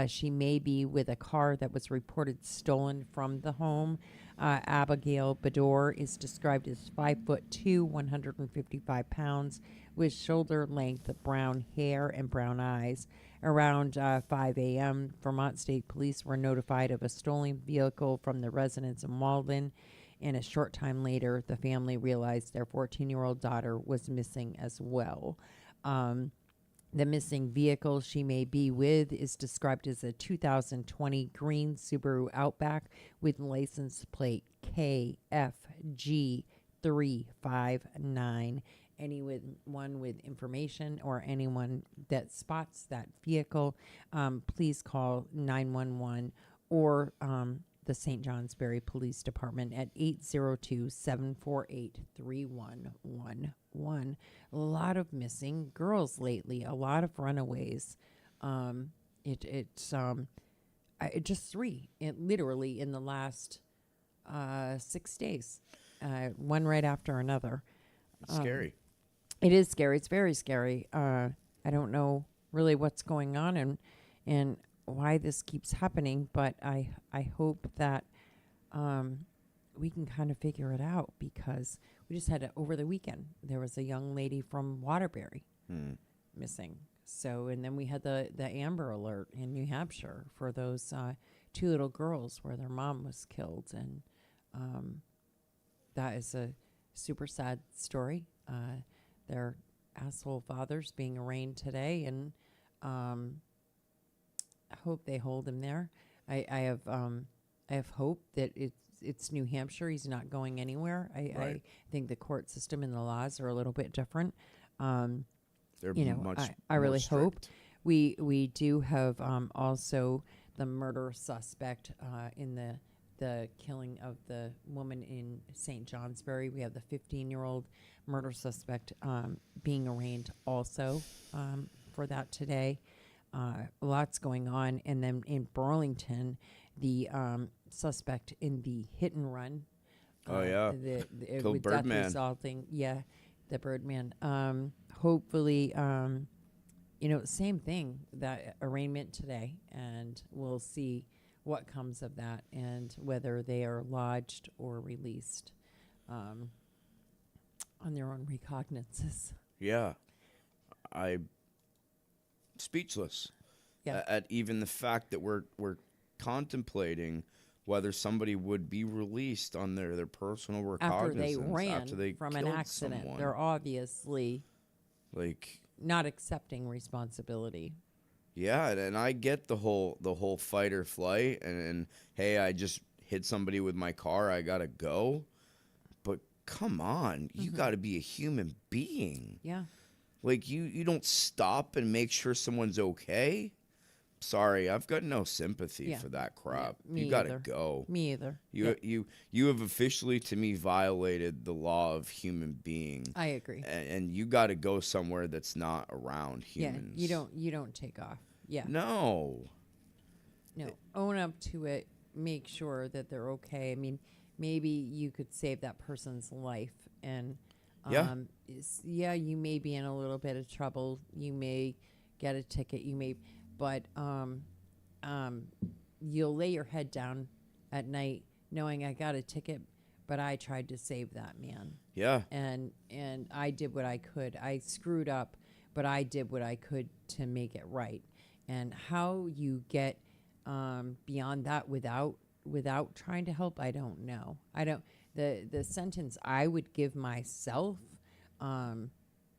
She may be with a car that was reported stolen from the home. Abigail Bador is described as 5'2", 155 pounds, with shoulder-length brown hair and brown eyes. Around 5 a.m., Vermont State Police were notified of a stolen vehicle from the residence in Walden, and a short time later, the family realized their 14-year-old daughter was missing as well. The missing vehicle she may be with is described as a 2020 green Subaru Outback with license plate KFG359. Anyone with information or anyone that spots that vehicle, please call 911 or the St. Johnsbury Police Department at 802-748-3111. A lot of missing girls lately, a lot of runaways. It's just three. It literally in the last 6 days, one right after another. Scary. It is scary. It's very scary. I don't know really what's going on and why this keeps happening, but I hope that we can kind of figure it out, because we just had over the weekend, there was a young lady from Waterbury missing. So, and then we had the Amber Alert in New Hampshire for those two little girls where their mom was killed. And that is a super sad story. Their asshole fathers being arraigned today, and I hope they hold him there. I have hope that it's New Hampshire. He's not going anywhere. I think the court system and the laws are a little bit different. They're much I really more hope. strict. We do have also the murder suspect in the killing of the woman in St. Johnsbury. We have the 15-year-old murder suspect being arraigned also for that today. Lots going on. And then in Burlington, the suspect in the hit and run. Oh, yeah. Killed with Birdman. death resulting. Yeah, the Birdman. Hopefully, same thing, that arraignment today, and we'll see what comes of that and whether they are lodged or released on their own recognizances. Yeah. I'm speechless Yeah. at even the fact that we're contemplating whether somebody would be released on their personal After they recognizance ran after they from an killed accident. someone. They're obviously Like, not accepting responsibility. yeah, and I get the whole fight or flight, and hey, I just hit somebody with my car, I gotta go. But come on, you got to be a human being. Yeah. Like you don't stop and make sure someone's okay. Sorry, I've got no sympathy Yeah. for that crap. Me You got to either. go. Me either. You have officially to me violated the law of human being. I agree. And you got to go somewhere that's not around humans. Yeah, you don't take off. Yeah. No. No. Own up to it. Make sure that they're okay. I mean, maybe you could save that person's life and you may be in a little bit of trouble. You may get a ticket. But you'll lay your head down at night knowing I got a ticket, but I tried to save that man. Yeah. And I did what I could. I screwed up, but I did what I could to make it right. And how you get beyond that without trying to help, I don't know. The sentence I would give myself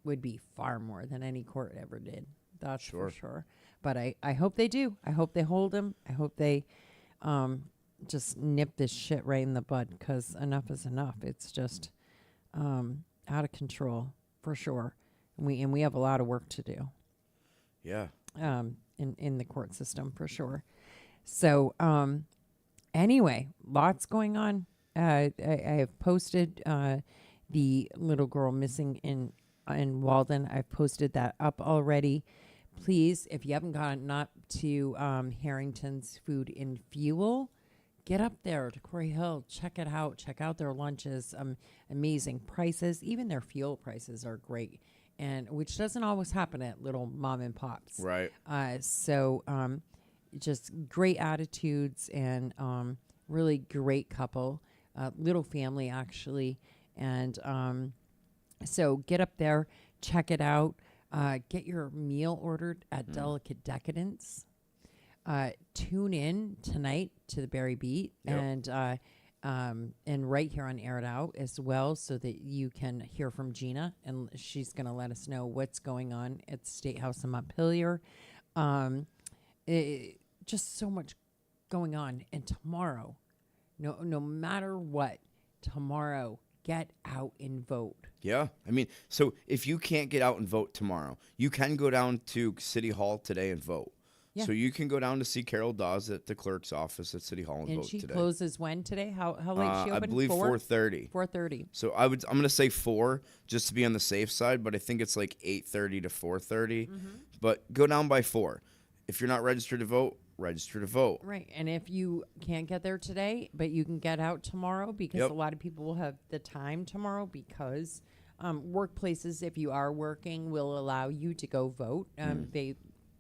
would be far more than any court ever did. That's for sure. But I hope they do. I hope they hold him. I hope they just nip this shit right in the bud, because enough is enough. It's just out of control for sure. And we have a lot of work to do. Yeah. In the court system for sure. So anyway, lots going on. I have posted the little girl missing in Walden. I've posted that up already. Please, if you haven't gotten up to Harrington's Food and Fuel, get up there to Quarry Hill. Check it out. Check out their lunches. Amazing prices. Even their fuel prices are great, and which doesn't always happen at little mom and pops. Right. So just great attitudes and really great couple, little family actually. And so get up there, check it out. Get your meal ordered at Delicate Decadence. Tune in tonight to the Berry Beat and right here on Air It Out as well, so that you can hear from Gina, and she's going to let us know what's going on at the State House in Montpelier. Just so much going on, and tomorrow, no matter what, tomorrow, get out and vote. Yeah. I mean, so if you can't get out and vote tomorrow, you can go down to City Hall today and vote. Yeah. So you can go down to see Carol Dawes at the clerk's office at City Hall and vote today. And she closes when today? How late she open? I believe 4:30. 4:30. So I'm going to say 4 just to be on the safe side, but I think it's like 8:30 to 4:30. But go down by 4. If you're not registered to vote, register to vote. Right. And if you can't get there today, but you can get out tomorrow, because a lot of people will have the time tomorrow, because workplaces, if you are working, will allow you to go vote.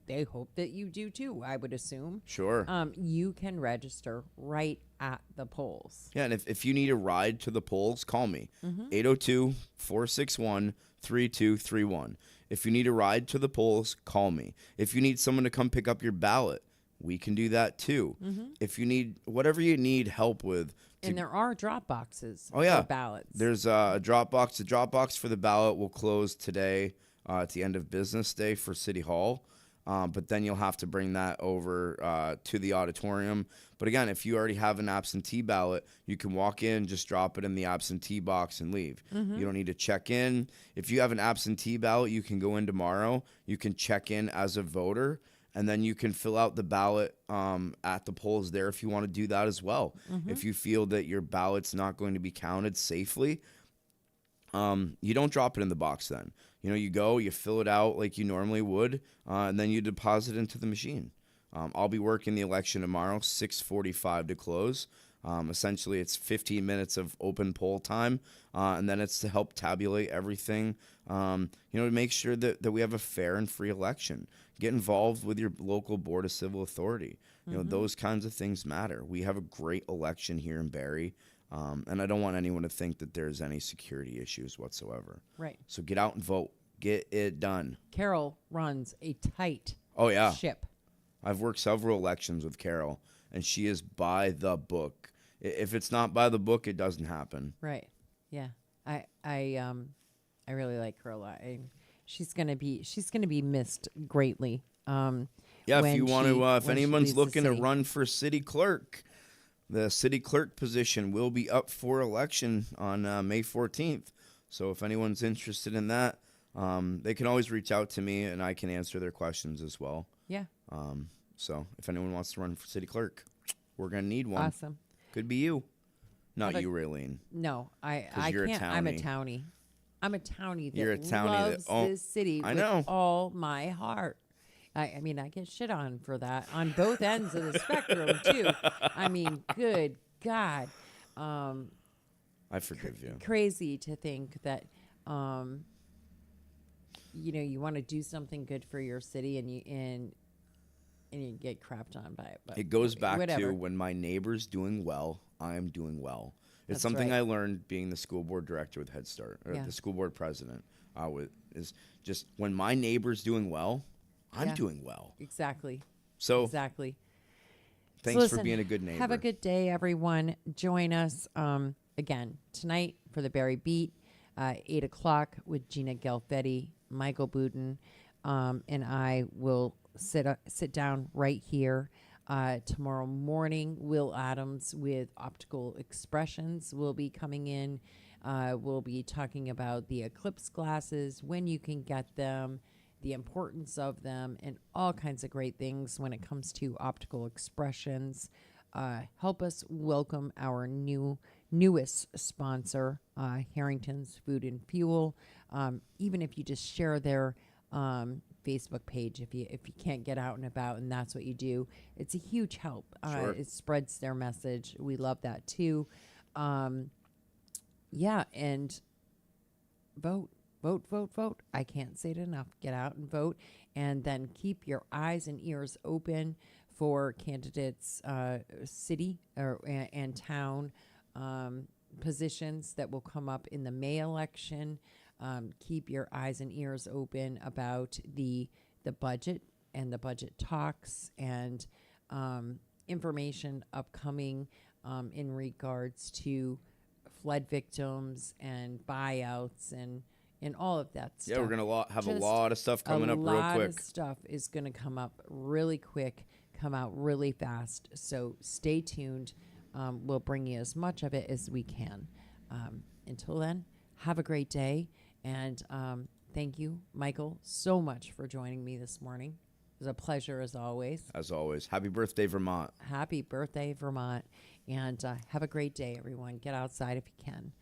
They hope that you do too, I would assume. Sure. You can register right at the polls. Yeah, and if you need a ride to the polls, call me. 802-461-3231. If you need a ride to the polls, call me. If you need someone to come pick up your ballot, we can do that too. If you need whatever you need help with. And there are drop boxes for ballots. There's a drop box. The drop box for the ballot will close today at the end of business day for City Hall. But then you'll have to bring that over to the auditorium. But again, if you already have an absentee ballot, you can walk in, just drop it in the absentee box and leave. You don't need to check in. If you have an absentee ballot, you can go in tomorrow. You can check in as a voter, and then you can fill out the ballot at the polls there if you want to do that as well. If you feel that your ballot's not going to be counted safely, you don't drop it in the box then. You go, you fill it out like you normally would, and then you deposit it into the machine. I'll be working the election tomorrow, 6:45 to close. Essentially, it's 15 minutes of open poll time, and then it's to help tabulate everything, to make sure that we have a fair and free election. Get involved with your local board of civil authority. Those kinds of things matter. We have a great election here in Barrie. And I don't want anyone to think that there's any security issues whatsoever. Right. So get out and vote. Get it done. Carol runs a tight ship. I've worked several elections with Carol, and she is by the book. If it's not by the book, it doesn't happen. Right. Yeah. I really like her a lot. She's gonna be missed greatly. If you want to, if anyone's looking to run for city clerk, The city clerk position will be up for election on May 14th. So if anyone's interested in that, they can always reach out to me and I can answer their questions as well. Yeah. So if anyone wants to run for city clerk, we're going to need one. Awesome. Could be you. Not you, Raylene. No, I you're can't. a I'm a townie. townie. I'm a townie that You're a townie loves that- this city I with know. all my heart. I mean, I get shit on for that on both ends of the spectrum, too. I mean, good God. I forgive you. Crazy to think that, you want to do something good for your city and you get crapped on by it. But It goes back whatever. to when my neighbor's doing well, I'm doing well. It's That's something right. I learned being the school board director with Head Start, or Yeah. the school board president. Is just when my neighbor's doing well, I'm Yeah. doing well. Exactly. So Exactly. thanks Listen, for being a good neighbor. Have a good day, everyone. Join us again tonight for the Barry Beat, 8 o'clock with Gina Galfetti, Michael Booten, and I will sit down right here. Tomorrow morning, Will Adams with Optical Expressions will be coming in. We'll be talking about the eclipse glasses, when you can get them, the importance of them, and all kinds of great things when it comes to optical expressions. Help us welcome our newest sponsor, Harrington's Food and Fuel. Even if you just share their Facebook page, if you can't get out and about, and that's what you do, it's a huge help. Sure. It spreads their message. We love that too. Yeah, and vote. Vote. I can't say it enough. Get out and vote, and then keep your eyes and ears open for candidates, city and town positions that will come up in the May election. Keep your eyes and ears open about the budget and the budget talks and information upcoming in regards to flood victims and buyouts and all of that stuff. Yeah, we're gonna have a Just lot of stuff coming up real A lot quick. of stuff is going to come up really quick, come out really fast. So stay tuned. We'll bring you as much of it as we can. Until then, have a great day. And thank you, Michael, so much for joining me this morning. It was a pleasure as always. As always, happy birthday, Vermont. Happy birthday, Vermont. And have a great day, everyone. Get outside if you can.